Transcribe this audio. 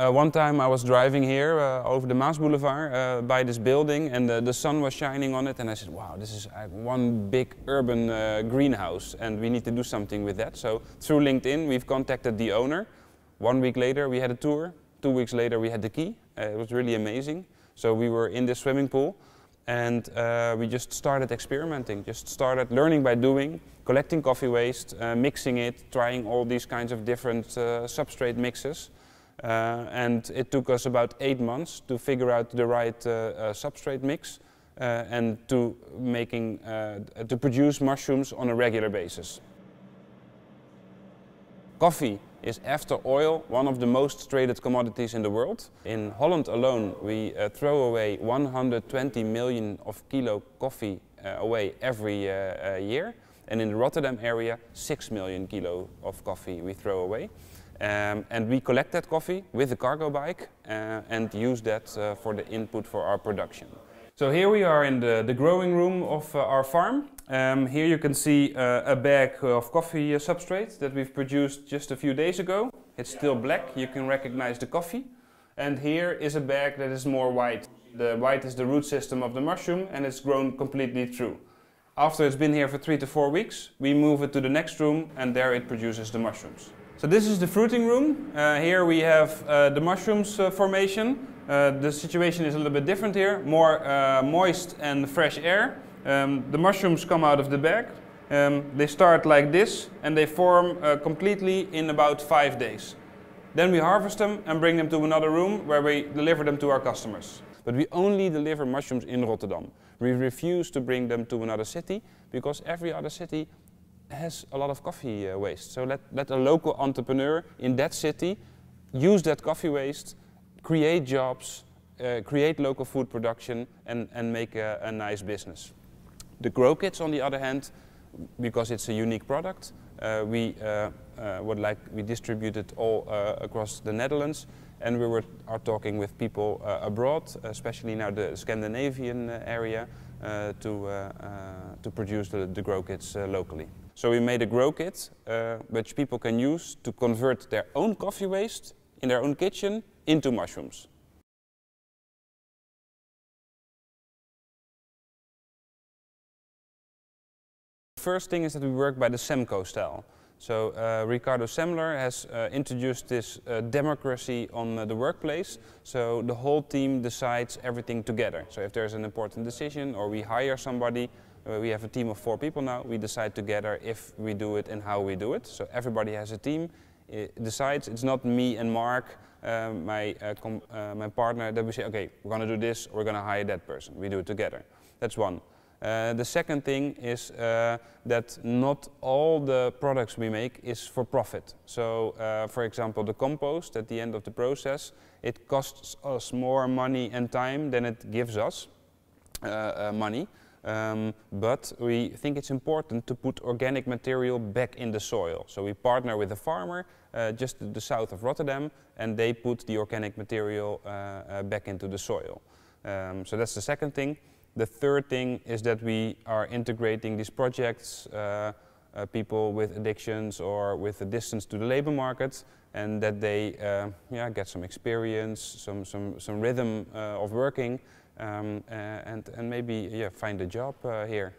One time I was driving here over the Maas Boulevard by this building, and the sun was shining on it, and I said, wow, this is one big urban greenhouse and we need to do something with that. So through LinkedIn we've contacted the owner. 1 week later we had a tour, 2 weeks later we had the key. It was really amazing. So we were in this swimming pool and we just started experimenting, just started learning by doing, collecting coffee waste, mixing it, trying all these kinds of different substrate mixes. And it took us about 8 months to figure out the right substrate mix and to produce mushrooms on a regular basis. Coffee is, after oil, one of the most traded commodities in the world. In Holland alone we throw away 120 million of kilo coffee away every year, and in the Rotterdam area 6 million kilo of coffee we throw away. And we collect that coffee with a cargo bike and use that for the input for our production. So here we are in the growing room of our farm. Here you can see a bag of coffee substrate that we've produced just a few days ago. It's still black, you can recognize the coffee. And here is a bag that is more white. The white is the root system of the mushroom and it's grown completely through. After it's been here for 3 to 4 weeks, we move it to the next room and there it produces the mushrooms. So this is the fruiting room. Here we have the mushrooms formation. The situation is a little bit different here, more moist and fresh air. The mushrooms come out of the bag. They start like this and they form completely in about 5 days. Then we harvest them and bring them to another room where we deliver them to our customers. But we only deliver mushrooms in Rotterdam. We refuse to bring them to another city because every other city has a lot of coffee waste. So let a local entrepreneur in that city use that coffee waste, create jobs, create local food production and make a nice business. The grow kits, on the other hand, because it's a unique product, we distribute it all across the Netherlands, and we are talking with people abroad, especially now the Scandinavian area, to produce the grow kits locally. So we made a grow kit which people can use to convert their own coffee waste in their own kitchen into mushrooms. First thing is that we work by the Semco style. So Ricardo Semler has introduced this democracy on the workplace. So the whole team decides everything together. So if there's an important decision or we hire somebody, we have a team of 4 people now, we decide together if we do it and how we do it. So everybody has a team, decides. It's not me and Mark, my partner, that we say, okay, we're going to do this, we're going to hire that person. We do it together. That's one. The second thing is that not all the products we make is for profit. So, for example, the compost at the end of the process, it costs us more money and time than it gives us money. But we think it's important to put organic material back in the soil. So we partner with a farmer just to the south of Rotterdam, and they put the organic material back into the soil. So that's the second thing. The third thing is that we are integrating these projects, people with addictions or with a distance to the labor market, and that they get some experience, some rhythm of working, and maybe find a job here.